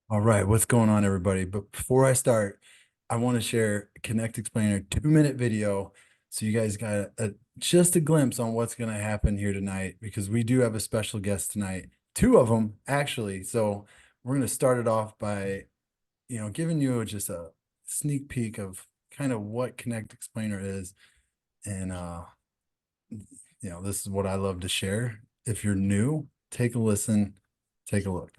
All right, what's going on, everybody? But before I start, I want to share a Connect Explainer 2-minute video so you guys got just a glimpse on what's going to happen here tonight because we do have a special guest tonight, two of them actually. So we're going to start it off by, giving you just a sneak peek of kind of what Connect Explainer is, and this is what I love to share. If you're new, take a listen, take a look.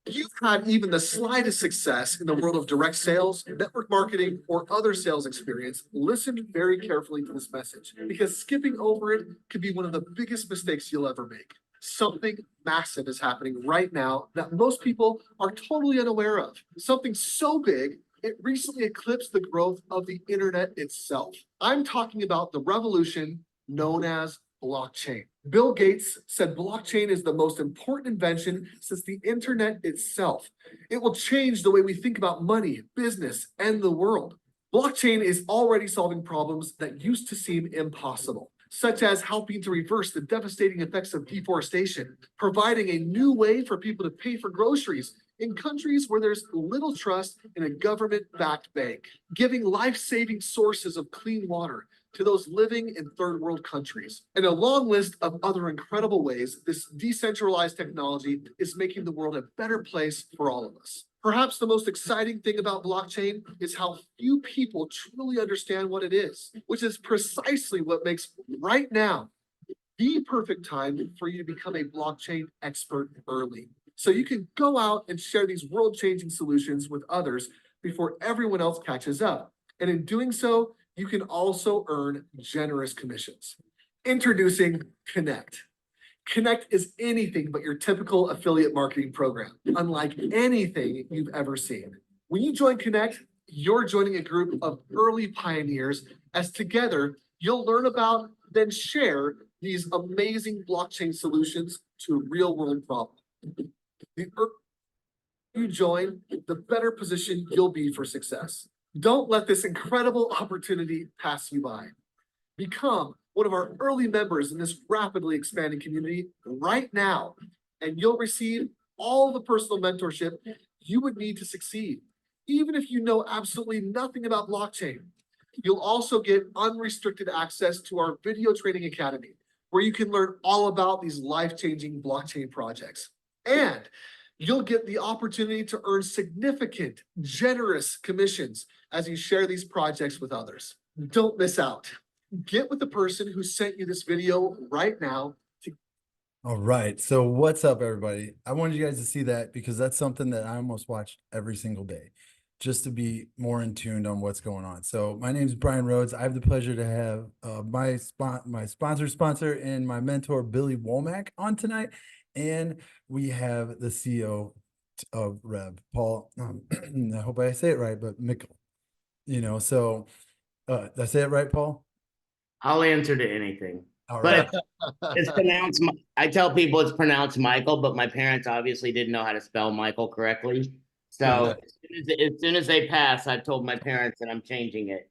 If you've had even the slightest success in the world of direct sales, network marketing, or other sales experience, listen very carefully to this message because skipping over it could be one of the biggest mistakes you'll ever make. Something massive is happening right now that most people are totally unaware of. Something so big, it recently eclipsed the growth of the internet itself. I'm talking about the revolution known as blockchain. Bill Gates said blockchain is the most important invention since the internet itself. It will change the way we think about money, business, and the world. Blockchain is already solving problems that used to seem impossible, such as helping to reverse the devastating effects of deforestation, providing a new way for people to pay for groceries in countries where there's little trust in a government-backed bank, giving life-saving sources of clean water to those living in third world countries. And a long list of other incredible ways this decentralized technology is making the world a better place for all of us. Perhaps the most exciting thing about blockchain is how few people truly understand what it is, which is precisely what makes right now the perfect time for you to become a blockchain expert early. So you can go out and share these world-changing solutions with others before everyone else catches up. And in doing so, you can also earn generous commissions. Introducing Connect. Connect is anything but your typical affiliate marketing program, unlike anything you've ever seen. When you join Connect, you're joining a group of early pioneers, as together you'll learn about, then share these amazing blockchain solutions to a real world problem. The earlier you join, the better position you'll be for success. Don't let this incredible opportunity pass you by. Become one of our early members in this rapidly expanding community right now, and you'll receive all the personal mentorship you would need to succeed, even if you know absolutely nothing about blockchain. You'll also get unrestricted access to our video training academy, where you can learn all about these life-changing blockchain projects. And you'll get the opportunity to earn significant, generous commissions as you share these projects with others. Don't miss out. Get with the person who sent you this video right now. All right. So what's up, everybody? I wanted you guys to see that because that's something that I almost watch every single day just to be more in tune on what's going on. So my name is Brian Rhodes. I have the pleasure to have my sponsor and my mentor, Billy Womack, on tonight. And we have the CEO of REV, Paul. I hope I say it right, but Mikel. Did I say it right, Paul? I'll answer to anything. All But right. it's pronounced, I tell people it's pronounced Michael, but my parents obviously didn't know how to spell Michael correctly. So as soon as they pass, I've told my parents that I'm changing it.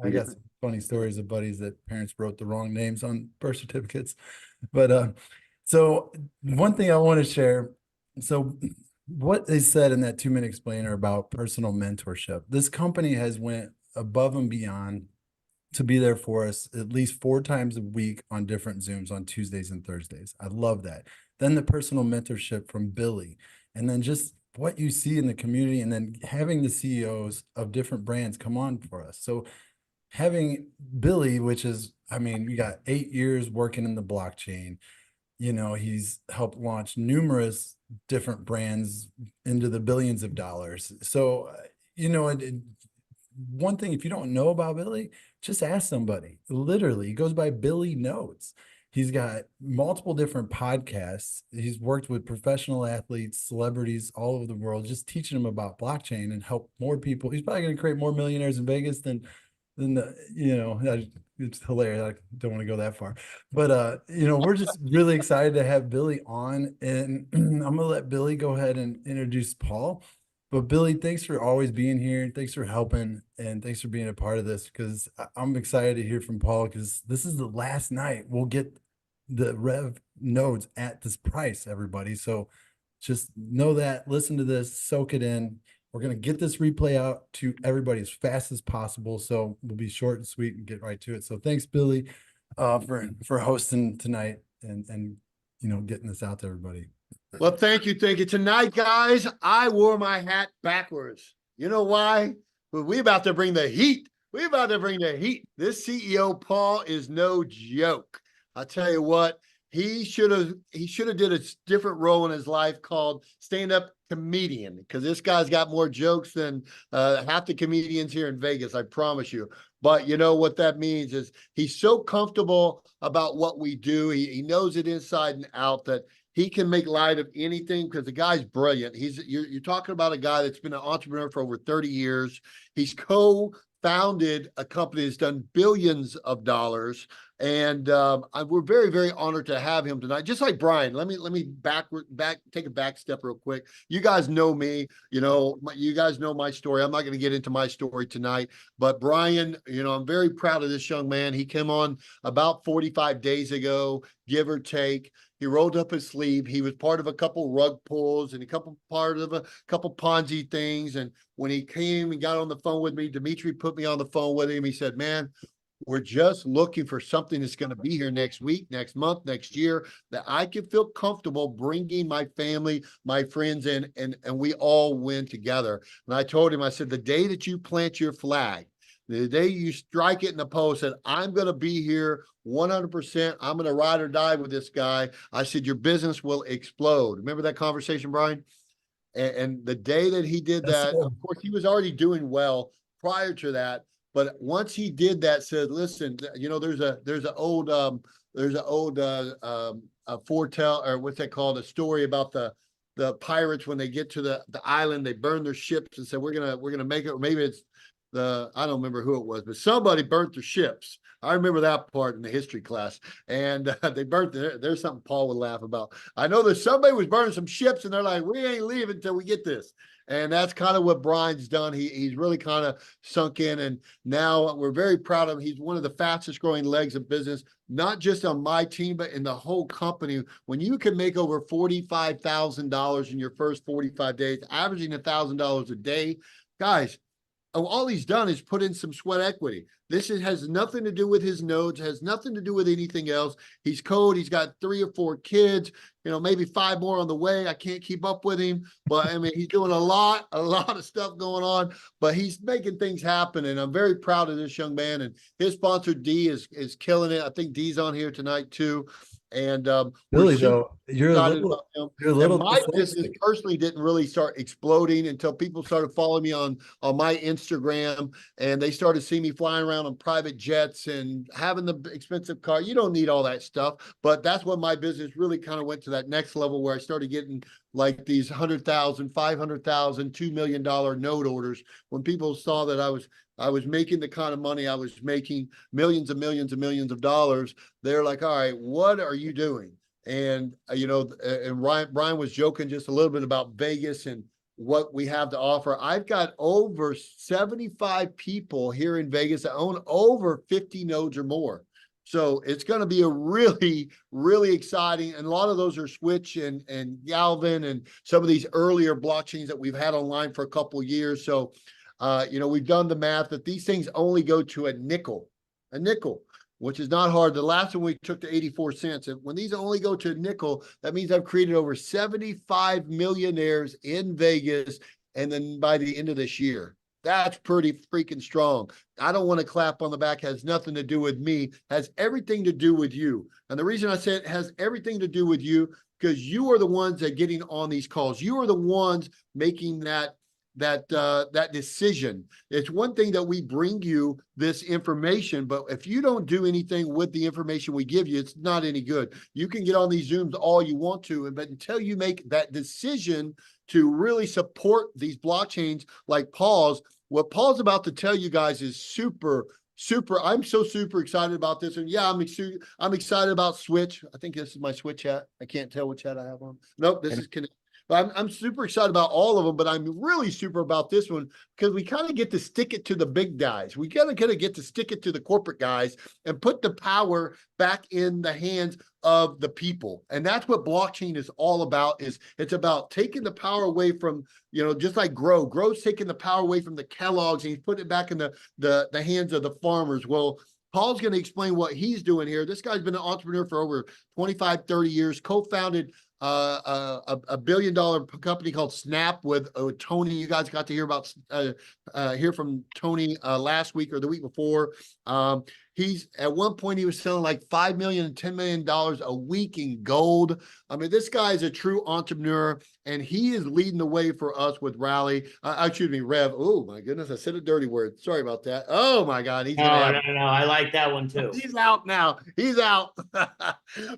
I got some funny stories of buddies that parents wrote the wrong names on birth certificates. But so one thing I want to share. So what they said in that 2-minute explainer about personal mentorship, this company has went above and beyond to be there for us at least 4 times a week on different Zooms on Tuesdays and Thursdays. I love that. Then the personal mentorship from Billy, and then just what you see in the community, and then having the CEOs of different brands come on for us. So having Billy, which is, I mean, we got 8 years working in the blockchain. He's helped launch numerous different brands into the billions of dollars. So, one thing, if you don't know about Billy, just ask somebody. Literally, he goes by Billy Notes. He's got multiple different podcasts. He's worked with professional athletes, celebrities all over the world, just teaching them about blockchain and help more people. He's probably going to create more millionaires in Vegas than it's hilarious. I don't want to go that far, but we're just really excited to have Billy on, and I'm gonna let Billy go ahead and introduce Paul. But Billy, thanks for always being here. Thanks for helping, and thanks for being a part of this, because I'm excited to hear from Paul, because this is the last night we'll get the Rev nodes at this price, everybody. So just know that, listen to this, soak it in. We're going to get this replay out to everybody as fast as possible. So we'll be short and sweet and get right to it. So thanks, Billy, for hosting tonight and getting this out to everybody. Well, thank you. Thank you. Tonight, guys, I wore my hat backwards. You know why? Well, we about to bring the heat. We about to bring the heat. This CEO, Paul, is no joke. I'll tell you what, he should have did a different role in his life called stand-up comedian, because this guy's got more jokes than half the comedians here in Vegas, I promise you. But you know what that means is he's so comfortable about what we do. He knows it inside and out that he can make light of anything because the guy's brilliant. You're talking about a guy that's been an entrepreneur for over 30 years. He's co-founded a company that's done billions of dollars. And we're very, very honored to have him tonight. Just like Brian, let me take a back step real quick. You guys know me, you guys know my story. I'm not going to get into my story tonight, but Brian, I'm very proud of this young man. He came on about 45 days ago, give or take. He rolled up his sleeve. He was part of a couple rug pulls and part of a couple Ponzi things. And when he came and got on the phone with me, Dimitri put me on the phone with him. He said, man, we're just looking for something that's going to be here next week, next month, next year, that I can feel comfortable bringing my family, my friends in, and we all win together. And I told him, I said, the day that you plant your flag, the day you strike it in the post, and I'm going to be here 100%. I'm going to ride or die with this guy. I said, your business will explode. Remember that conversation, Brian? And the day that he did that, of course, he was already doing well prior to that. But once he did that, said, listen, there's an old foretell, or what's that called? A story about the pirates when they get to the island, they burn their ships and said, we're gonna make it. Or maybe it's I don't remember who it was, but somebody burnt their ships. I remember that part in the history class. And they burnt there's something Paul would laugh about. I know that somebody was burning some ships and they're like, we ain't leaving until we get this. And that's kind of what Brian's done. He's really kind of sunk in, and now we're very proud of him. He's one of the fastest growing legs of business, not just on my team, but in the whole company. When you can make over $45,000 in your first 45 days, averaging $1,000 a day, guys, all he's done is put in some sweat equity. This has nothing to do with his nodes, has nothing to do with anything else. He's code. He's got 3 or 4 kids, maybe 5 more on the way. I can't keep up with him, but I mean, he's doing a lot of stuff going on, but he's making things happen. And I'm very proud of this young man, and his sponsor D is killing it. I think D's on here tonight too. And Billy, though, you're a little my business personally didn't really start exploding until people started following me on my Instagram, and they started seeing me flying around on private jets and having the expensive car. You don't need all that stuff, but that's when my business really kind of went to that next level, where I started getting like these $100,000, $500,000, $2 million note orders. When people saw that I was making the kind of money I was making, millions and millions and millions of dollars, they're like, all right, what are you doing? And, and Brian was joking just a little bit about Vegas and what we have to offer. I've got over 75 people here in Vegas that own over 50 nodes or more. So it's going to be a really, really exciting. And a lot of those are Switch and Galvin and some of these earlier blockchains that we've had online for a couple of years. So, we've done the math that these things only go to a nickel, which is not hard. The last one we took to 84 cents. And when these only go to a nickel, that means I've created over 75 millionaires in Vegas. And then by the end of this year, that's pretty freaking strong. I don't want to clap on the back. Has nothing to do with me. Has everything to do with you. And the reason I say it has everything to do with you, because you are the ones that are getting on these calls. You are the ones making that decision. It's one thing that we bring you this information, but if you don't do anything with the information we give you, it's not any good. You can get on these Zooms all you want to, but until you make that decision to really support these blockchains like Paul's, what Paul's about to tell you guys is super. I'm so super excited about this. And yeah, I'm excited about Switch. I think this is my Switch hat. I can't tell which hat I have on. Nope, this is Connect. But I'm super excited about all of them, but I'm really super about this one because we kind of get to stick it to the big guys. We kind of get to stick it to the corporate guys and put the power back in the hands of the people. And that's what blockchain is all about. Is it's about taking the power away from, just like Grow's taking the power away from the Kellogg's and he's putting it back in the hands of the farmers. Well, Paul's going to explain what he's doing here. This guy's been an entrepreneur for over 25, 30 years, co-founded a billion-dollar company called Snap with Tony. You guys got to hear from Tony last week or the week before. He's at one point he was selling like $5 million and $10 million a week in gold. I mean, this guy is a true entrepreneur, and he is leading the way for us with Rally. Excuse me, Rev. Oh my goodness, I said a dirty word. Sorry about that. Oh my God, he's no. I like that one too. He's out now. He's out.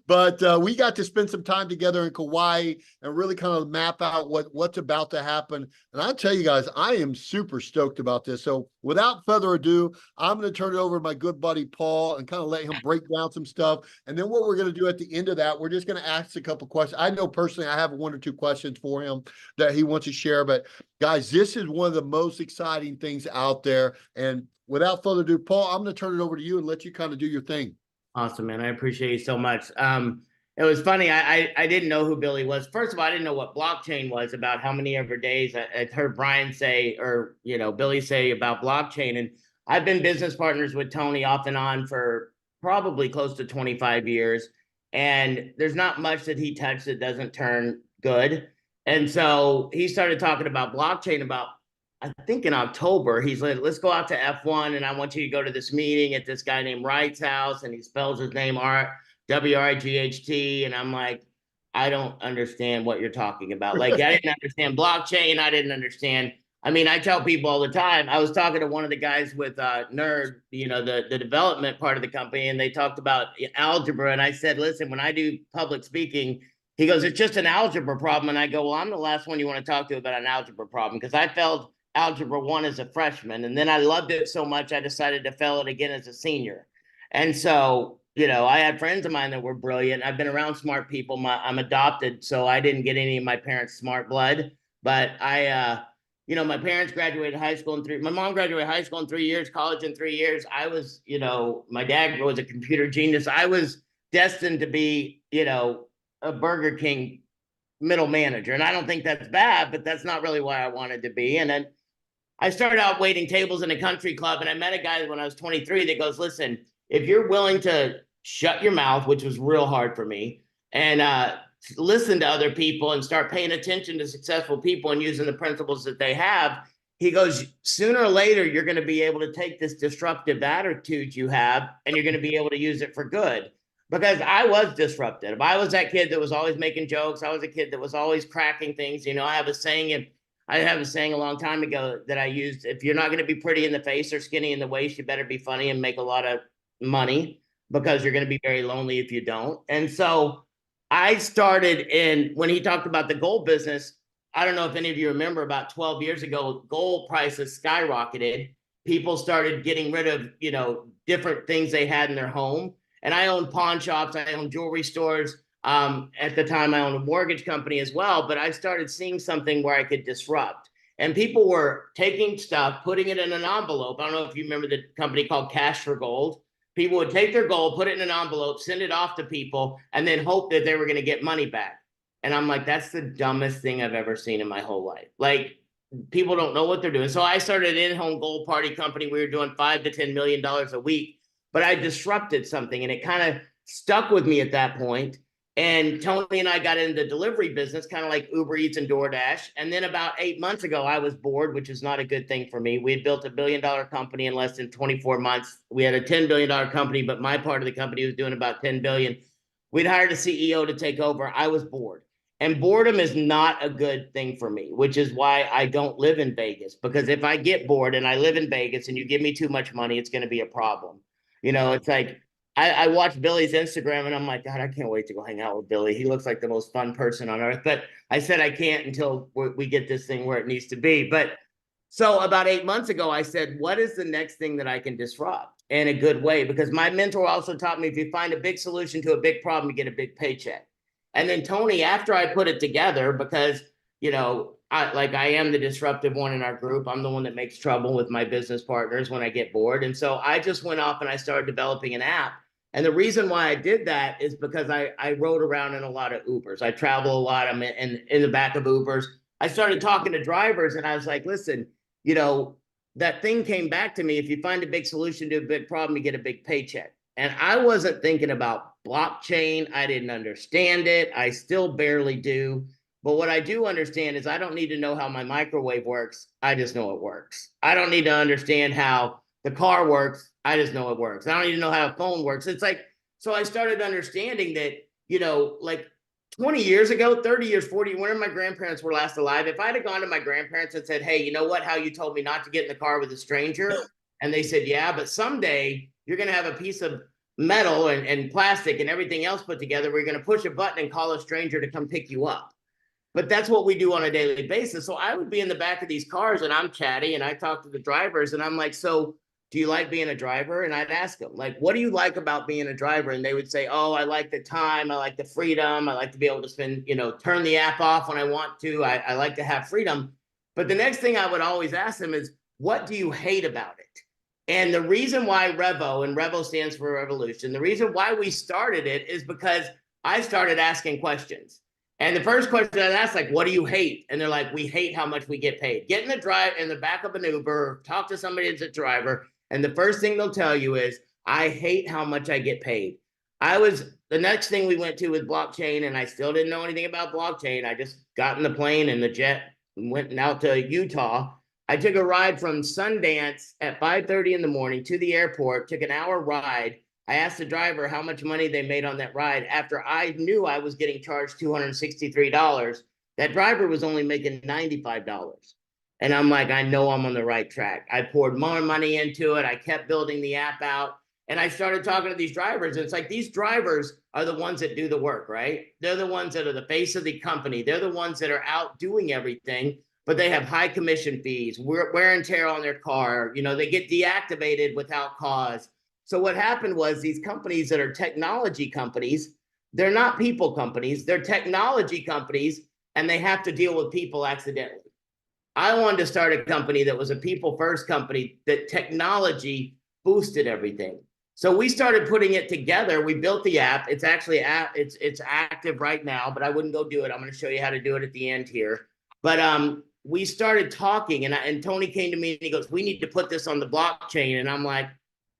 But we got to spend some time together in Kauai and really kind of map out what's about to happen. And I'll tell you guys, I am super stoked about this. So without further ado, I'm going to turn it over to my good buddy Paul and kind of let him break down some stuff. And then what we're going to do at the end of that, we're just going to ask a couple questions. I know personally I have one or two questions for him that he wants to share. But guys, this is one of the most exciting things out there. And without further ado, Paul, I'm going to turn it over to you and let you kind of do your thing. Awesome, man. I appreciate you so much. It was funny. I didn't know who Billy was. First of all, I didn't know what blockchain was, about how many ever days I heard Brian say, or, Billy say about blockchain. And I've been business partners with Tony off and on for probably close to 25 years. And there's not much that he touched that doesn't turn good. And so he started talking about blockchain about, I think in October. He's like, let's go out to F1 and I want you to go to this meeting at this guy named Wright's house. And he spells his name WRIGHT. And I'm like, I don't understand what you're talking about. Like, I didn't understand blockchain. I didn't understand. I mean, I tell people all the time. I was talking to one of the guys with Nerd, the development part of the company, and they talked about algebra. And I said, listen, when I do public speaking, he goes, it's just an algebra problem. And I go, well, I'm the last one you want to talk to about an algebra problem, because I failed Algebra 1 as a freshman. And then I loved it so much, I decided to fail it again as a senior. And so, I had friends of mine that were brilliant. I've been around smart people. I'm adopted, so I didn't get any of my parents' smart blood. But my parents graduated high school my mom graduated high school in 3 years, college in 3 years. I was, my dad was a computer genius. I was destined to be, a Burger King middle manager. And I don't think that's bad, but that's not really why I wanted to be. And then I started out waiting tables in a country club, and I met a guy when I was 23 that goes, listen, if you're willing to shut your mouth, which was real hard for me, and listen to other people and start paying attention to successful people and using the principles that they have, he goes, sooner or later, you're going to be able to take this disruptive attitude you have, and you're going to be able to use it for good. Because I was disruptive. I was that kid that was always making jokes. I was a kid that was always cracking things. I have a saying a long time ago that I used: if you're not going to be pretty in the face or skinny in the waist, you better be funny and make a lot of money, because you're going to be very lonely if you don't. And so I started when he talked about the gold business, I don't know if any of you remember, about 12 years ago, gold prices skyrocketed. People started getting rid of, different things they had in their home. And I owned pawn shops. I owned jewelry stores. At the time, I owned a mortgage company as well. But I started seeing something where I could disrupt. And people were taking stuff, putting it in an envelope. I don't know if you remember the company called Cash for Gold. People would take their gold, put it in an envelope, send it off to people, and then hope that they were going to get money back. And I'm like, that's the dumbest thing I've ever seen in my whole life. Like, people don't know what they're doing. So I started an in-home gold party company. We were doing $5 to $10 million a week, but I disrupted something, and it kind of stuck with me at that point. And Tony and I got into the delivery business, kind of like Uber Eats and DoorDash. And then about 8 months ago, I was bored, which is not a good thing for me. We had built $1 billion company in less than 24 months. We had a $10 billion company, but my part of the company was doing about $10 billion. We'd hired a CEO to take over. I was bored. And boredom is not a good thing for me, which is why I don't live in Vegas. Because if I get bored and I live in Vegas and you give me too much money, it's going to be a problem. It's like, I watch Billy's Instagram and I'm like, God, I can't wait to go hang out with Billy. He looks like the most fun person on earth. But I said I can't until we get this thing where it needs to be. But so about 8 months ago, I said, what is the next thing that I can disrupt in a good way? Because my mentor also taught me, if you find a big solution to a big problem, you get a big paycheck. And then Tony, after I put it together, because I am the disruptive one in our group. I'm the one that makes trouble with my business partners when I get bored. And so I just went off and I started developing an app. And the reason why I did that is because I rode around in a lot of Ubers. I travel a lot. I'm in the back of Ubers. I started talking to drivers and I was like, listen, that thing came back to me. If you find a big solution to a big problem, you get a big paycheck. And I wasn't thinking about blockchain. I didn't understand it. I still barely do. But what I do understand is I don't need to know how my microwave works. I just know it works. I don't need to understand how the car works. I just know it works. I don't need to know how a phone works. It's like, so I started understanding that, like 20 years ago, 30 years, 40, whenever my grandparents were last alive, if I'd have gone to my grandparents and said, hey, you know what, how you told me not to get in the car with a stranger? And they said, yeah, but someday you're going to have a piece of metal and plastic and everything else put together where you're going to push a button and call a stranger to come pick you up. But that's what we do on a daily basis. So I would be in the back of these cars and I'm chatty and I talk to the drivers and I'm like, so do you like being a driver? And I'd ask them, like, what do you like about being a driver? And they would say, oh, I like the time. I like the freedom. I like to be able to spend, turn the app off when I want to. I like to have freedom. But the next thing I would always ask them is, what do you hate about it? And the reason why Revo, and Revo stands for revolution, the reason why we started it is because I started asking questions. And the first question I asked, like, what do you hate? And they're like, we hate how much we get paid. Get in the back of an Uber, talk to somebody that's a driver. And the first thing they'll tell you is, I hate how much I get paid. The next thing we went to was blockchain, and I still didn't know anything about blockchain. I just got in the plane and the jet and went out to Utah. I took a ride from Sundance at 5:30 in the morning to the airport, took an hour ride. I asked the driver how much money they made on that ride after I knew I was getting charged $263. That driver was only making $95. And I'm like, I know I'm on the right track. I poured more money into it. I kept building the app out. And I started talking to these drivers. And it's like, these drivers are the ones that do the work, right? They're the ones that are the face of the company. They're the ones that are out doing everything, but they have high commission fees, wear and tear on their car. They get deactivated without cause. So what happened was these companies that are technology companies, they're not people companies, they're technology companies, and they have to deal with people accidentally. I wanted to start a company that was a people first company, that technology boosted everything. So we started putting it together. We built the app. It's actually it's active right now, but I wouldn't go do it. I'm going to show you how to do it at the end here. But we started talking and Tony came to me and he goes, we need to put this on the blockchain. And I'm like,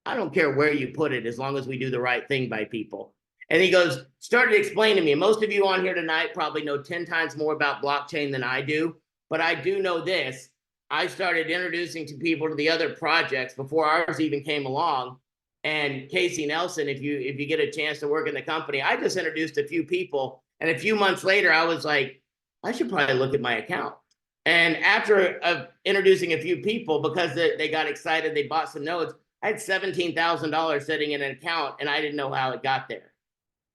I don't care where you put it, as long as we do the right thing by people. And he started explaining to me, most of you on here tonight probably know 10 times more about blockchain than I do, but I do know this. I started introducing to people to the other projects before ours even came along. And Casey Nelson, if you get a chance to work in the company, I just introduced a few people. And a few months later, I was like, I should probably look at my account. And after introducing a few people, because they got excited, they bought some nodes, I had $17,000 sitting in an account and I didn't know how it got there.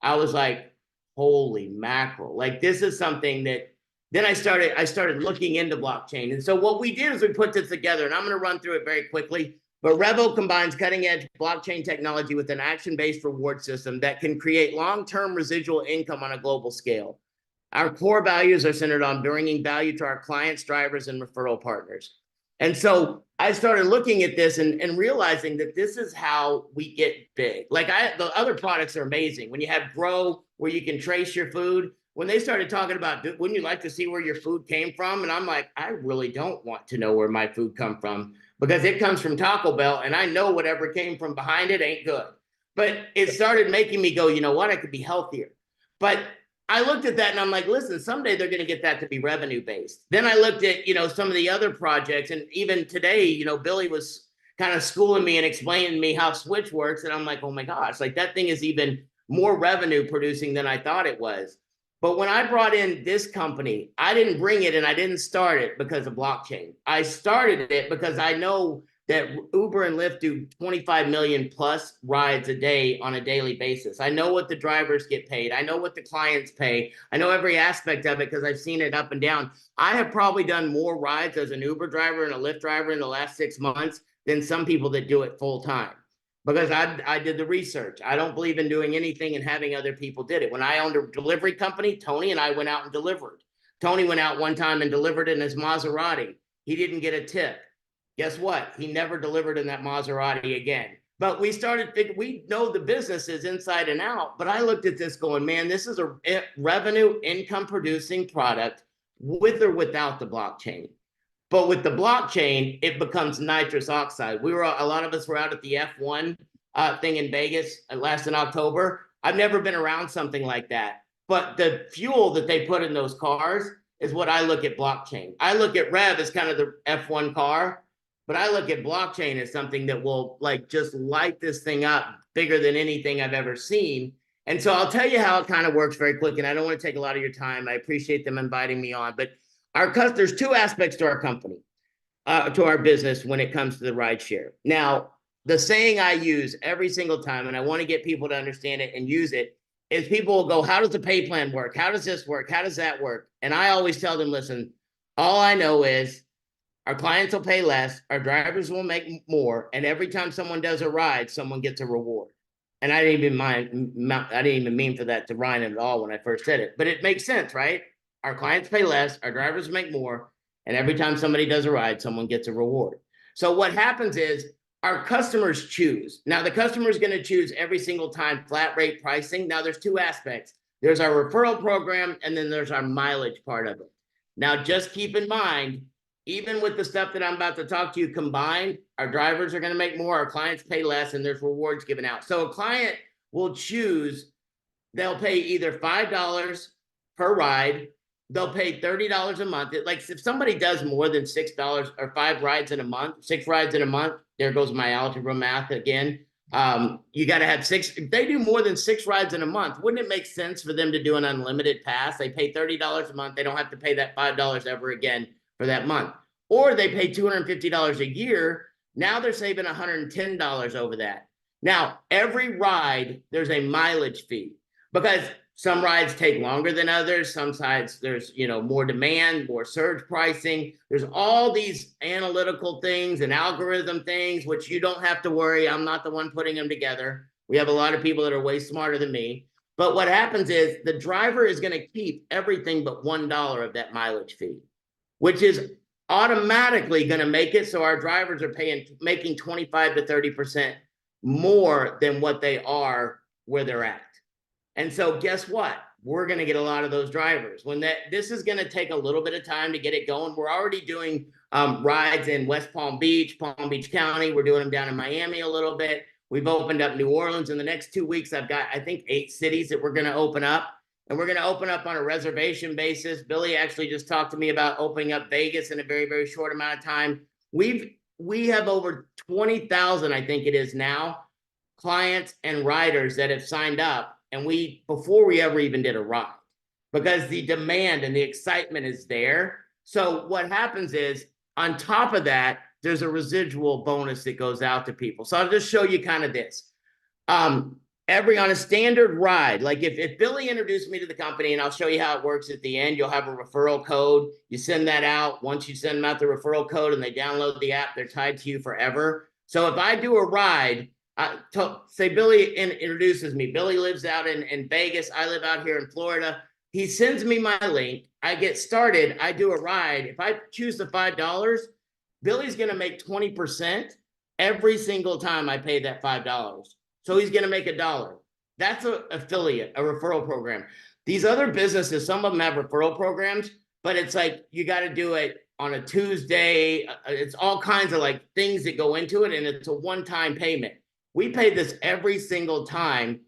I was like, holy mackerel. Like, this is something that then I started looking into blockchain. And so what we did is we put this together, and I'm going to run through it very quickly. But Revo combines cutting edge blockchain technology with an action-based reward system that can create long-term residual income on a global scale. Our core values are centered on bringing value to our clients, drivers, and referral partners. And so I started looking at this and realizing that this is how we get big. Like, the other products are amazing. When you have Grow, where you can trace your food, when they started talking about, wouldn't you like to see where your food came from? And I'm like, I really don't want to know where my food come from, because it comes from Taco Bell and I know whatever came from behind it ain't good. But it started making me go, you know what, I could be healthier. But I looked at that and I'm like, listen, someday they're going to get that to be revenue based. Then I looked at, some of the other projects, and even today, Billy was kind of schooling me and explaining to me how Switch works. And I'm like, oh my gosh, like, that thing is even more revenue producing than I thought it was. But when I brought in this company, I didn't bring it and I didn't start it because of blockchain. I started it because I know that Uber and Lyft do 25 million plus rides a day on a daily basis. I know what the drivers get paid. I know what the clients pay. I know every aspect of it because I've seen it up and down. I have probably done more rides as an Uber driver and a Lyft driver in the last 6 months than some people that do it full time, because I did the research. I don't believe in doing anything and having other people did it. When I owned a delivery company, Tony and I went out and delivered. Tony went out one time and delivered in his Maserati. He didn't get a tip. Guess what? He never delivered in that Maserati again. But we we know the business is inside and out, but I looked at this going, man, this is a revenue income producing product with or without the blockchain. But with the blockchain, it becomes nitrous oxide. A lot of us were out at the F1 thing in Vegas last in October. I've never been around something like that. But the fuel that they put in those cars is what I look at blockchain. I look at REV as kind of the F1 car, but I look at blockchain as something that will like just light this thing up bigger than anything I've ever seen. And so I'll tell you how it kind of works very quick. And I don't want to take a lot of your time. I appreciate them inviting me on, but there's two aspects to our company, to our business when it comes to the rideshare. Now, the saying I use every single time, and I want to get people to understand it and use it, is people will go, how does the pay plan work? How does this work? How does that work? And I always tell them, listen, all I know is our clients will pay less, our drivers will make more, and every time someone does a ride, someone gets a reward. And I didn't even mean for that to rhyme at all when I first said it, but it makes sense, right? Our clients pay less, our drivers make more, and every time somebody does a ride, someone gets a reward. So what happens is our customers choose. Now, the customer is going to choose every single time flat rate pricing. Now, there's two aspects. There's our referral program, and then there's our mileage part of it. Now, just keep in mind, even with the stuff that I'm about to talk to you combined, our drivers are going to make more, our clients pay less, and there's rewards given out. So a client will choose, they'll pay either $5 per ride, they'll pay $30 a month. Like if somebody does more than $6 or 5 rides in a month, 6 rides in a month, there goes my algebra math again. You got to have 6. If they do more than 6 rides in a month, wouldn't it make sense for them to do an unlimited pass? They pay $30 a month. They don't have to pay that $5 ever again for that month. Or they pay $250 a year. Now they're saving $110 over that. Now, every ride, there's a mileage fee because some rides take longer than others. Some sides, there's, more demand, more surge pricing. There's all these analytical things and algorithm things, which you don't have to worry. I'm not the one putting them together. We have a lot of people that are way smarter than me. But what happens is the driver is going to keep everything but $1 of that mileage fee, which is automatically going to make it so our drivers are making 25 to 30% more than what they are where they're at. And so guess what? We're going to get a lot of those drivers. This is going to take a little bit of time to get it going. We're already doing rides in West Palm Beach County. We're doing them down in Miami a little bit. We've opened up New Orleans. In the next 2 weeks, I've got, I think, 8 cities that we're going to open up. And we're going to open up on a reservation basis. Billy actually just talked to me about opening up Vegas in a very, very short amount of time. We have over 20,000, I think it is now, clients and riders that have signed up. And before we ever even did a ride, because the demand and the excitement is there. So what happens is, on top of that, there's a residual bonus that goes out to people. So I'll just show you kind of this. On a standard ride, like if Billy introduced me to the company, and I'll show you how it works at the end, you'll have a referral code. You send that out. Once you send them out the referral code and they download the app, they're tied to you forever. So if I do a ride, say Billy introduces me. Billy lives out in Vegas. I live out here in Florida. He sends me my link. I get started. I do a ride. If I choose the $5, Billy's going to make 20% every single time I pay that $5. So he's going to make $1. That's an affiliate, a referral program. These other businesses, some of them have referral programs, but it's like you got to do it on a Tuesday. It's all kinds of like things that go into it, and it's a one-time payment. We pay this every single time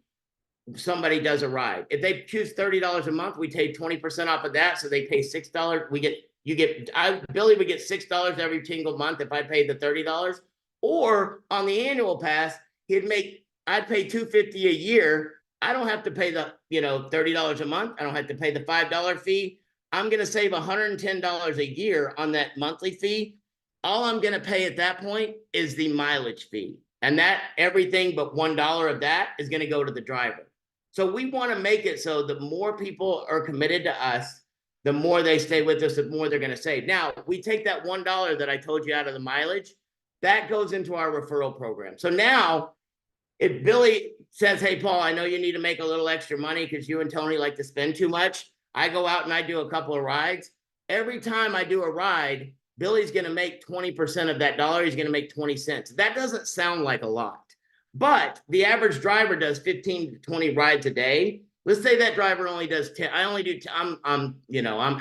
somebody does a ride. If they choose $30 a month, we take 20% off of that. So they pay $6. Billy would get $6 every single month if I paid the $30. Or on the annual pass, I'd pay $250 a year. I don't have to pay the, $30 a month. I don't have to pay the $5 fee. I'm going to save $110 a year on that monthly fee. All I'm going to pay at that point is the mileage fee. And that everything but $1 of that is going to go to the driver. So we want to make it so the more people are committed to us, the more they stay with us, the more they're going to save. Now, we take that $1 that I told you out of the mileage, that goes into our referral program. So now, if Billy says, hey, Paul, I know you need to make a little extra money because you and Tony like to spend too much, I go out and I do a couple of rides. Every time I do a ride, Billy's going to make 20% of that dollar. He's going to make 20 cents. That doesn't sound like a lot, but the average driver does 15 to 20 rides a day. Let's say that driver only does 10. I only do, I'm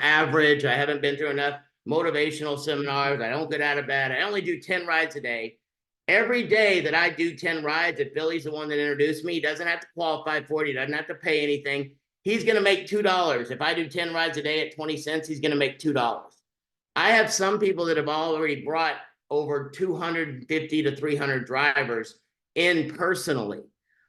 average. I haven't been through enough motivational seminars. I don't get out of bed. I only do 10 rides a day. Every day that I do 10 rides, if Billy's the one that introduced me, he doesn't have to qualify for it. He doesn't have to pay anything. He's going to make $2. If I do 10 rides a day at 20 cents, he's going to make $2. I have some people that have already brought over 250 to 300 drivers in personally.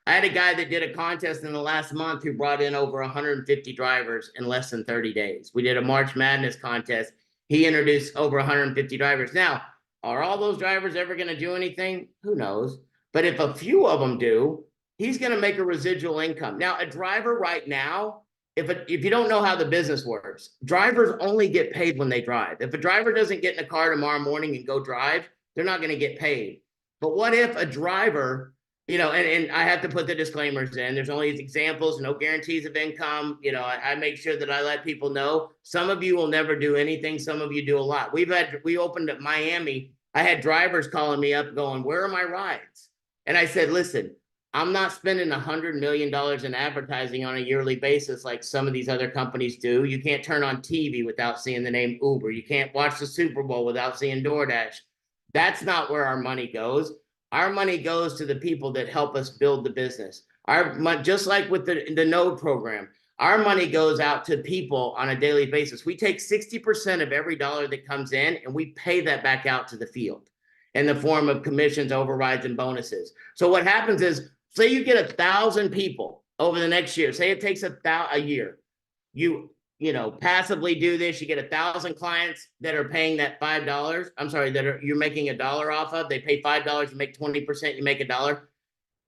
I had a guy that did a contest in the last month who brought in over 150 drivers in less than 30 days. We did a March Madness contest. He introduced over 150 drivers. Now, are all those drivers ever going to do anything? Who knows? But if a few of them do, he's going to make a residual income. Now, a driver right now, if you don't know how the business works, drivers only get paid when they drive. If a driver doesn't get in a car tomorrow morning and go drive, they're not going to get paid. But what if a driver, and I have to put the disclaimers in, there's only examples, no guarantees of income. I make sure that I let people know some of you will never do anything. Some of you do a lot. We opened at Miami. I had drivers calling me up going, where are my rides? And I said, listen, I'm not spending $100 million in advertising on a yearly basis like some of these other companies do. You can't turn on TV without seeing the name Uber. You can't watch the Super Bowl without seeing DoorDash. That's not where our money goes. Our money goes to the people that help us build the business. Just like with the Node program, our money goes out to people on a daily basis. We take 60% of every dollar that comes in and we pay that back out to the field in the form of commissions, overrides, and bonuses. So what happens is, say you get 1,000 people over the next year. Say it takes a year. You passively do this. You get 1,000 clients that are paying that $5. I'm sorry, you're making $1 off of. They pay $5. You make 20%. You make $1.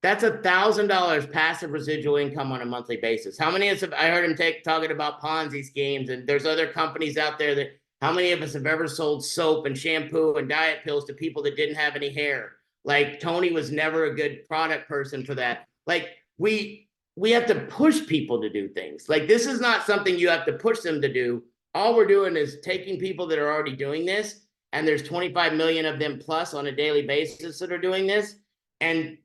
That's $1,000 passive residual income on a monthly basis. How many of us I heard him talking about Ponzi schemes, and there's other companies out there that. How many of us have ever sold soap and shampoo and diet pills to people that didn't have any hair? Like Tony was never a good product person for that. Like we have to push people to do things. Like this is not something you have to push them to do. All we're doing is taking people that are already doing this, and there's 25 million of them plus on a daily basis that are doing this, and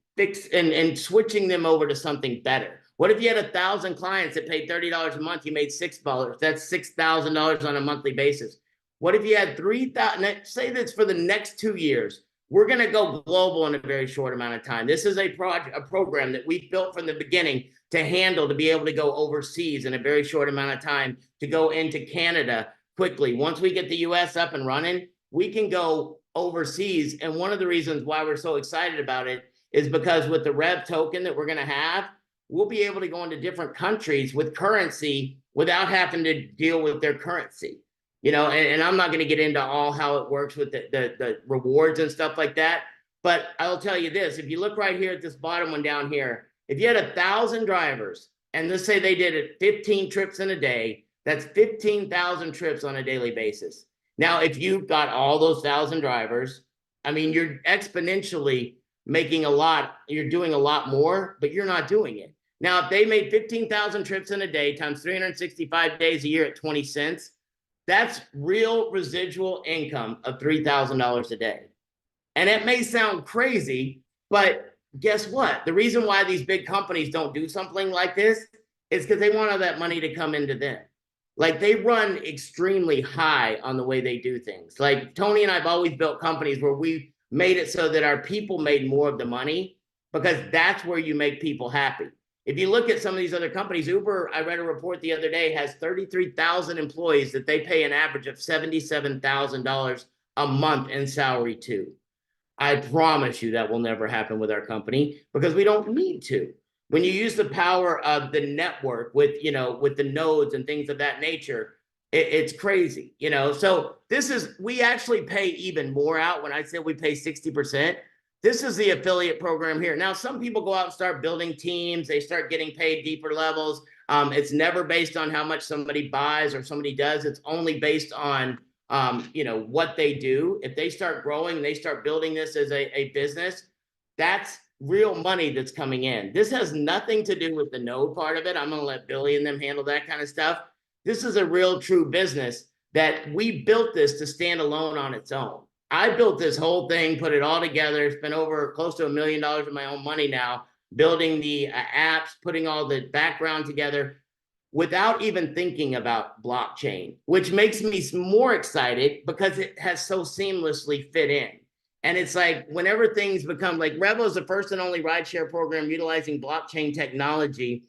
switching them over to something better. What if you had 1,000 clients that paid $30 a month? You made $6. That's $6,000 on a monthly basis. What if you had 3,000? Say that's for the next 2 years. We're going to go global in a very short amount of time. This is a program that we built from the beginning to be able to go overseas in a very short amount of time, to go into Canada quickly. Once we get the US up and running, we can go overseas. And one of the reasons why we're so excited about it is because with the REV token that we're going to have, we'll be able to go into different countries with currency without having to deal with their currency. And I'm not going to get into all how it works with the rewards and stuff like that. But I'll tell you this, if you look right here at this bottom one down here, if you had 1,000 drivers, and let's say they did it 15 trips in a day, that's 15,000 trips on a daily basis. Now, if you've got all those 1,000 drivers, I mean, you're exponentially making a lot, you're doing a lot more, but you're not doing it. Now, if they made 15,000 trips in a day times 365 days a year at 20 cents, that's real residual income of $3,000 a day. And it may sound crazy, but guess what? The reason why these big companies don't do something like this is because they want all that money to come into them. Like they run extremely high on the way they do things. Like Tony and I've always built companies where we made it so that our people made more of the money, because that's where you make people happy. If you look at some of these other companies, Uber, I read a report the other day, has 33,000 employees that they pay an average of $77,000 a month in salary to. I promise you that will never happen with our company, because we don't need to. When you use the power of the network with the nodes and things of that nature, it's crazy, So we actually pay even more out. When I say we pay 60%, this is the affiliate program here. Now, some people go out and start building teams. They start getting paid deeper levels. It's never based on how much somebody buys or somebody does. It's only based on, what they do. If they start growing, they start building this as a business, that's real money that's coming in. This has nothing to do with the node part of it. I'm going to let Billy and them handle that kind of stuff. This is a real true business that we built this to stand alone on its own. I built this whole thing, put it all together, spent over close to $1 million of my own money now, building the apps, putting all the background together without even thinking about blockchain, which makes me more excited because it has so seamlessly fit in. And it's like whenever things become like Revo is the first and only rideshare program utilizing blockchain technology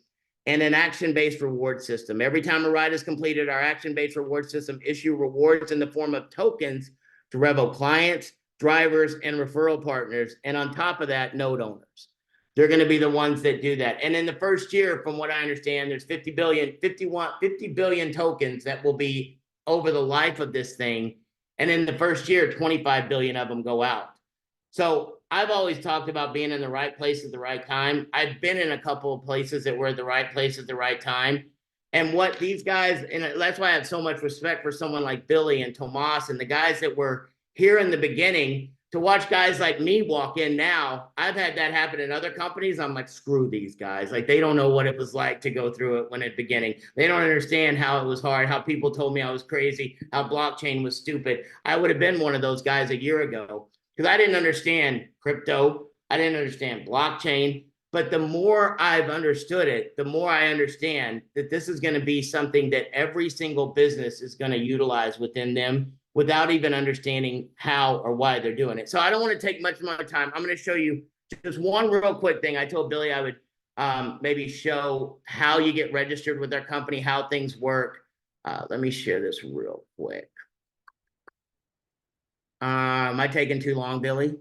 and an action-based reward system. Every time a ride is completed, our action-based reward system issue rewards in the form of tokens to Revo clients, drivers, and referral partners. And on top of that, node owners. They're going to be the ones that do that. And in the first year, from what I understand, there's 50 billion tokens that will be over the life of this thing. And in the first year, 25 billion of them go out. So I've always talked about being in the right place at the right time. I've been in a couple of places that were at the right place at the right time. And what these guys, and that's why I have so much respect for someone like Billy and Tomas and the guys that were here in the beginning. To watch guys like me walk in now, I've had that happen in other companies. I'm like, screw these guys. Like, they don't know what it was like to go through it when at the beginning. They don't understand how it was hard, how people told me I was crazy, how blockchain was stupid. I would have been one of those guys a year ago because I didn't understand crypto. I didn't understand blockchain. But the more I've understood it, the more I understand that this is going to be something that every single business is going to utilize within them without even understanding how or why they're doing it. So I don't want to take much more time. I'm going to show you just one real quick thing. I told Billy I would maybe show how you get registered with our company, how things work. Let me share this real quick. Am I taking too long, Billy?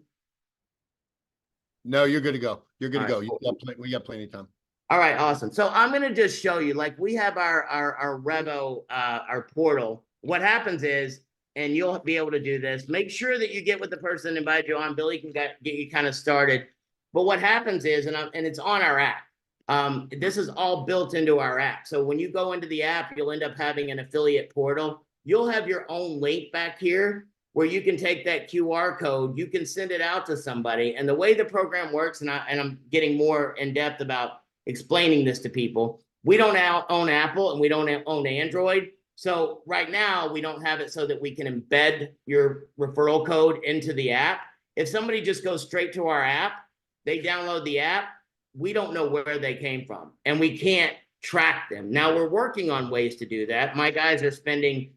No, you're good to go. You're good to All go. right, cool. We got plenty of time. All right, awesome. So I'm going to just show you, like we have our Revo, our portal. What happens is, and you'll be able to do this, make sure that you get with the person that invited you on. Billy can get you kind of started. But what happens is, and it's on our app. This is all built into our app. So when you go into the app, you'll end up having an affiliate portal. You'll have your own link back here where you can take that QR code, you can send it out to somebody. And the way the program works, and I'm getting more in depth about explaining this to people, we don't own Apple and we don't own Android. So right now we don't have it so that we can embed your referral code into the app. If somebody just goes straight to our app, they download the app, we don't know where they came from and we can't track them. Now we're working on ways to do that. My guys are spending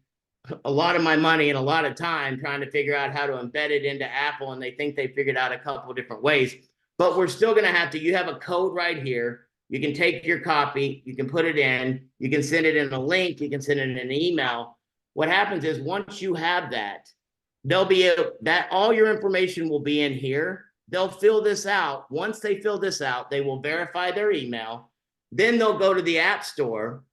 a lot of my money and a lot of time trying to figure out how to embed it into Apple, and they think they figured out a couple of different ways, but we're still going to have to, you have a code right here. You can take your copy, you can put it in, you can send it in a link, you can send it in an email. What happens is once you have that, they'll be that all your information will be in here. They'll fill this out. Once they fill this out, they will verify their email. Then they'll go to the App Store.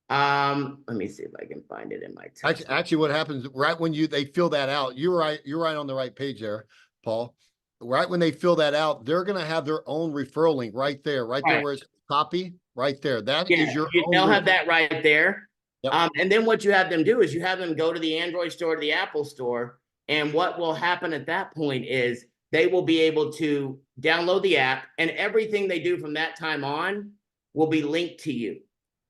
Let me see if I can find it in my text. Actually, what happens right when they fill that out, you're right on the right page there, Paul. Right when they fill that out, they're going to have their own referral link right there where it's copy right there. That is your own. They'll have that right there. Yep. And then what you have them do is you have them go to the Android store, to the Apple store. And what will happen at that point is they will be able to download the app, and everything they do from that time on will be linked to you.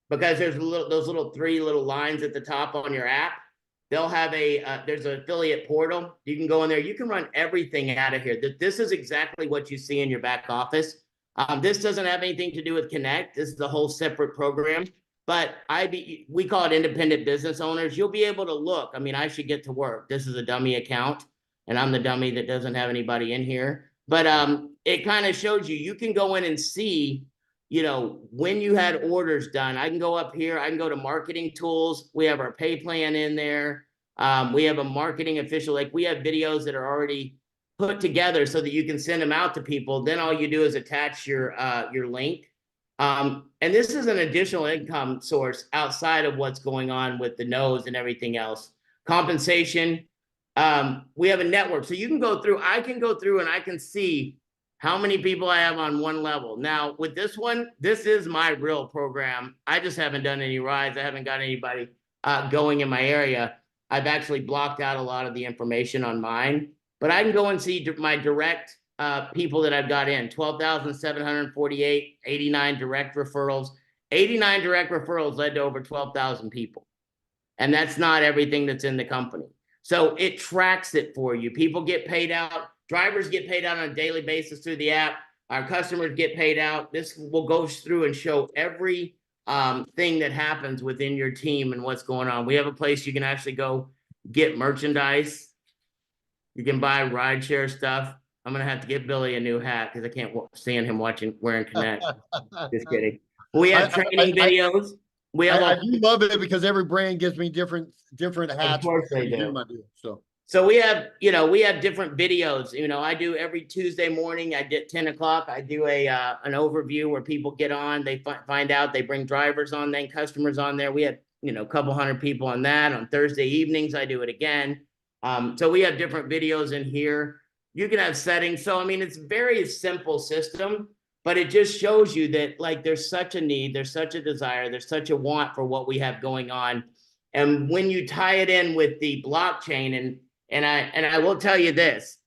Because there's those three little lines at the top on your app. They'll have there's an affiliate portal. You can go in there. You can run everything out of here. This is exactly what you see in your back office. This doesn't have anything to do with Connect. This is a whole separate program. But we call it independent business owners. You'll be able to look. I mean, I should get to work. This is a dummy account, and I'm the dummy that doesn't have anybody in here. But it kind of shows you can go in and see, when you had orders done. I can go up here. I can go to marketing tools. We have our pay plan in there. We have a marketing official. Like, we have videos that are already put together so that you can send them out to people. Then all you do is attach your link. And this is an additional income source outside of what's going on with the nodes and everything else. Compensation. We have a network. So you can go through, I can go through and I can see how many people I have on one level. Now with this one, this is my real program. I just haven't done any rides. I haven't got anybody going in my area. I've actually blocked out a lot of the information on mine, but I can go and see my direct people that I've got in. 12,748, 89 direct referrals. 89 direct referrals led to over 12,000 people. And that's not everything that's in the company. So it tracks it for you. People get paid out. Drivers get paid out on a daily basis through the app. Our customers get paid out. This will go through and show every thing that happens within your team and what's going on. We have a place you can actually go get merchandise. You can buy rideshare stuff. I'm gonna have to get Billy a new hat because I can't stand him wearing Connect. Just kidding. We have training videos. We have I do love it because every brand gives me different hats. Of course they do. So we have different videos. I do every Tuesday morning. I did 10 o'clock. I do an overview where people get on. They find out. They bring drivers on, then customers on there. We have a couple hundred people on that. On Thursday evenings, I do it again. So we have different videos in here. You can have settings. So it's a very simple system, but it just shows you that there's such a need, there's such a desire, there's such a want for what we have going on. And when you tie it in with the blockchain, and I will tell you this,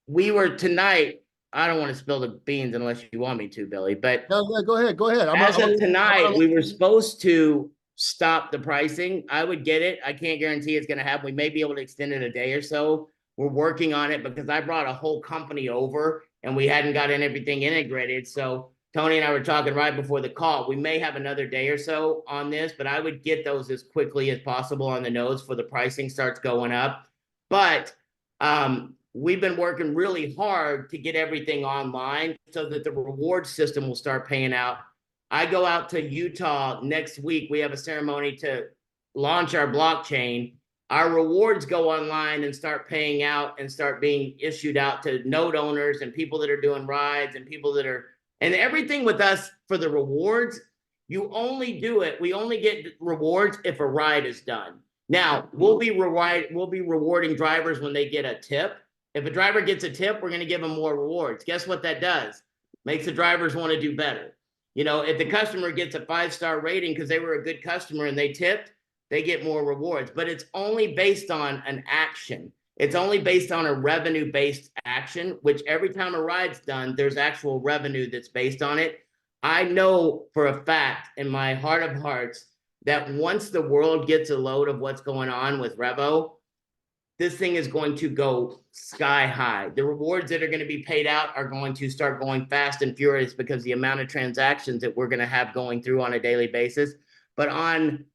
we were tonight, I don't want to spill the beans unless you want me to, Billy, but no, go ahead. As of tonight, we were supposed to stop the pricing. I would get it. I can't guarantee it's going to happen. We may be able to extend it a day or so. We're working on it because I brought a whole company over and we hadn't gotten everything integrated. So Tony and I were talking right before the call. We may have another day or so on this, but I would get those as quickly as possible on the nodes before the pricing starts going up. But we've been working really hard to get everything online so that the reward system will start paying out. I go out to Utah next week. We have a ceremony to launch our blockchain. Our rewards go online and start paying out and start being issued out to node owners and people that are doing rides and people that are, and everything with us for the rewards, you only do it. We only get rewards if a ride is done. Now, we'll be rewarding drivers when they get a tip. If a driver gets a tip, we're going to give them more rewards. Guess what that does? Makes the drivers want to do better. If the customer gets a 5-star rating because they were a good customer and they tipped, they get more rewards. But it's only based on an action. It's only based on a revenue-based action, which every time a ride's done, there's actual revenue that's based on it. I know for a fact in my heart of hearts that once the world gets a load of what's going on with Revo, this thing is going to go sky high. The rewards that are going to be paid out are going to start going fast and furious because the amount of transactions that we're going to have going through on a daily basis. But on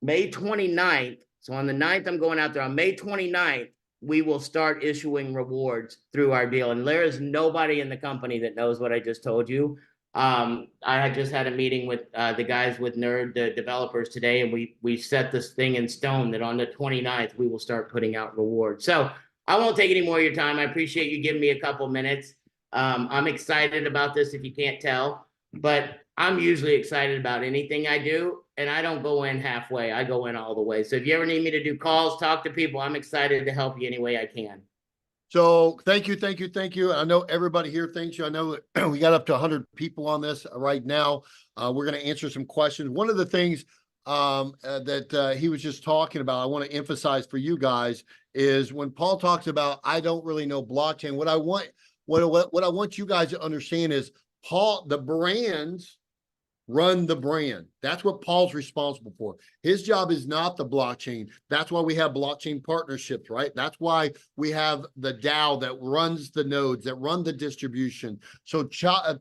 May 29th, so on the 9th, I'm going out there. On May 29th, we will start issuing rewards through our deal. And there is nobody in the company that knows what I just told you. I had just had a meeting with the guys with Nerd, the developers today, and we set this thing in stone that on the 29th, we will start putting out rewards. So I won't take any more of your time. I appreciate you giving me a couple minutes. I'm excited about this if you can't tell, but I'm usually excited about anything I do, and I don't go in halfway. I go in all the way. So if you ever need me to do calls, talk to people, I'm excited to help you any way I can. So thank you. I know everybody here thanks you. I know we got up to 100 people on this right now. We're going to answer some questions. One of the things that he was just talking about, I want to emphasize for you guys is when Paul talks about, I don't really know blockchain. What I want you guys to understand is Paul, the brands run the brand. That's what Paul's responsible for. His job is not the blockchain. That's why we have blockchain partnerships, right? That's why we have the DAO that runs the nodes, that run the distribution. So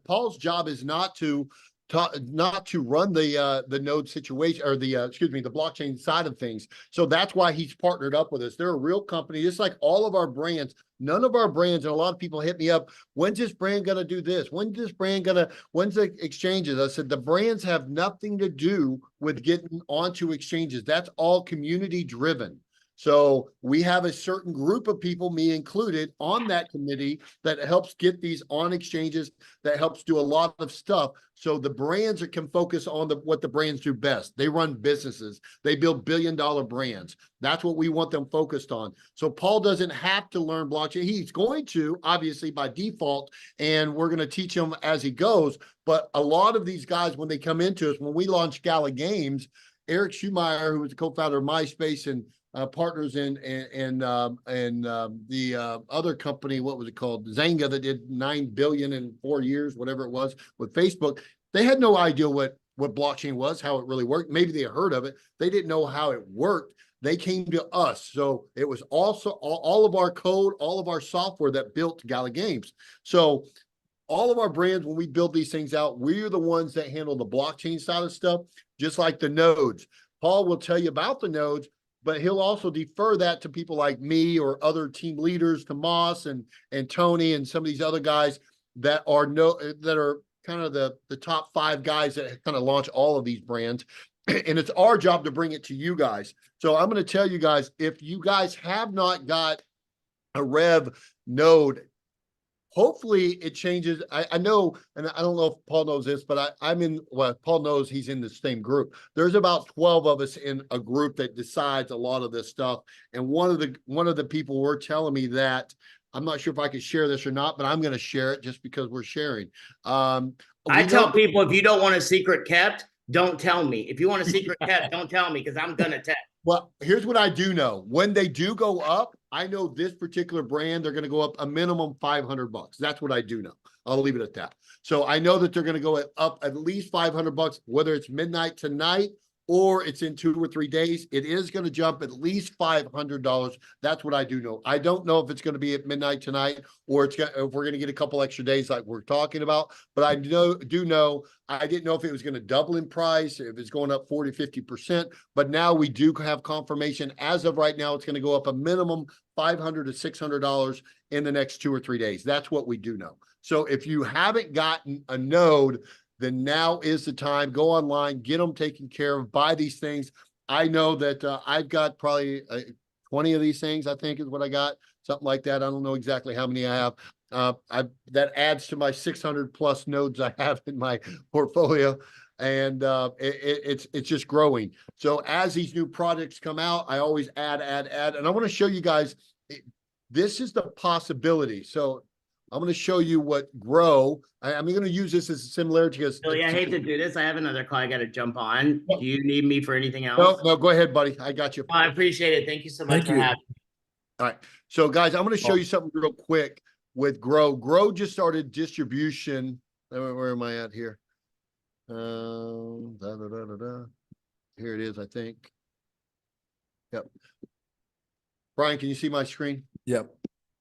Paul's job is not to run the node situation or the blockchain side of things. So that's why he's partnered up with us. They're a real company, just like all of our brands. None of our brands, and a lot of people hit me up, when's this brand going to do this? When's the exchanges? I said, the brands have nothing to do with getting onto exchanges. That's all community driven. So we have a certain group of people, me included, on that committee that helps get these on exchanges, that helps do a lot of stuff. So the brands can focus on what the brands do best. They run businesses. They build billion-dollar brands. That's what we want them focused on. So Paul doesn't have to learn blockchain. He's going to, obviously, by default, and we're going to teach him as he goes. But a lot of these guys, when they come into us, when we launched Gala Games, Eric Schumeyer, who was the co-founder of MySpace and partners in the other company, what was it called? Zynga, that did $9 billion in 4 years, whatever it was, with Facebook. They had no idea what what blockchain was, how it really worked. Maybe they heard of it. They didn't know how it worked. They came to us. So it was also all of our code, all of our software that built Gala Games. So all of our brands, when we build these things out, we're the ones that handle the blockchain side of stuff, just like the nodes. Paul will tell you about the nodes, but he'll also defer that to people like me or other team leaders, to Moss and Tony and some of these other guys that are kind of the top 5 guys that kind of launch all of these brands. And it's our job to bring it to you guys. So I'm going to tell you guys, if you guys have not got a REV node, hopefully it changes. I know, and I don't know if Paul knows this, but Paul knows he's in the same group. There's about 12 of us in a group that decides a lot of this stuff. And one of the people were telling me that, I'm not sure if I could share this or not, but I'm going to share it just because we're sharing. I tell people, if you don't want a secret kept, don't tell me. If you want a secret kept, don't tell me, because I'm going to tell. Well, here's what I do know. When they do go up, I know this particular brand, they're going to go up a minimum $500. That's what I do know. I'll leave it at that. So I know that they're going to go up at least $500, whether it's midnight tonight or it's in 2 or 3 days. It is going to jump at least $500. That's what I do know. I don't know if it's going to be at midnight tonight or if we're going to get a couple extra days like we're talking about. But I do know, I didn't know if it was going to double in price, if it's going up 40, 50%. But now we do have confirmation. As of right now, it's going to go up a minimum $500 to $600 in the next 2 or 3 days. That's what we do know. So if you haven't gotten a node, then now is the time. Go online, get them taken care of, buy these things. I know that I've got probably 20 of these things, I think is what I got, something like that. I don't know exactly how many I have. That adds to my 600 plus nodes I have in my portfolio. And it's just growing. So as these new products come out, I always add. And I want to show you guys, this is the possibility. So I'm going to show you what grow. I'm going to use this as a similarity. Because Billy, I hate to do this. I have another call I got to jump on. Do you need me for anything else? No, go ahead, buddy. I got you. I appreciate it. Thank you so much for having me. All right. So guys, I'm going to show you something real quick with Grow. Grow just started distribution. Where am I at here? Here it is, I think. Yep. Brian, can you see my screen? Yep.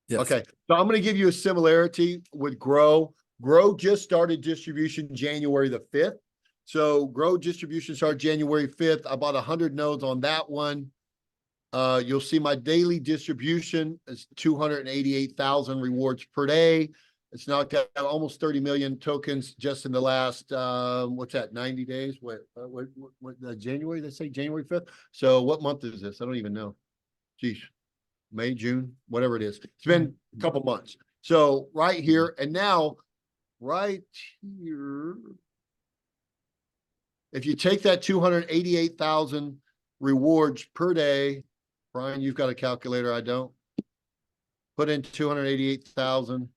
Yes. Okay. So I'm going to give you a similarity with Grow. Grow just started distribution January the 5th. So Grow distribution started January 5th. I bought 100 nodes on that one. You'll see my daily distribution is 288,000 rewards per day. It's knocked out almost 30 million tokens just in the last, what's that, 90 days? What January? They say January 5th. So what month is this? I don't even know. Geez, May, June, whatever it is. It's been a couple months. So right here, and now right here, if you take that 288,000 rewards per day, Brian, you've got a calculator. I don't. Put in 288,000.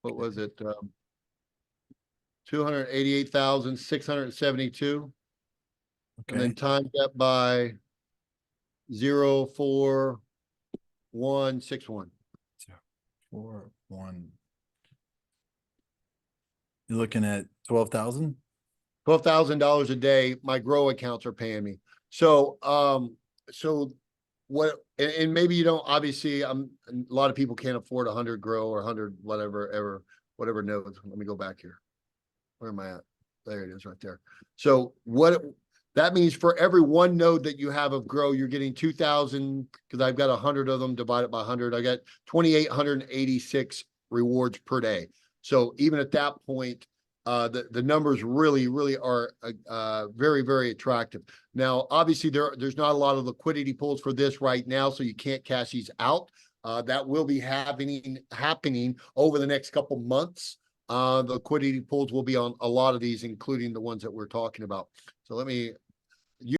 What was it? 288,672. Okay. And then times that by 0.4161. 4-1. You're looking at 12,000? $12,000 a day. My Grow accounts are paying me. So, so what, and maybe you don't, obviously a lot of people can't afford 100 Grow or 100, whatever nodes. Let me go back here. Where am I at? There it is right there. So what that means, for every one node that you have of Grow, you're getting 2,000, because I've got 100 of them divided by 100. I got 2,886 rewards per day. So even at that point, the numbers really are very, very attractive. Now, obviously, there's not a lot of liquidity pools for this right now, so you can't cash these out. That will be happening over the next couple months. The liquidity pools will be on a lot of these, including the ones that we're talking about. So let me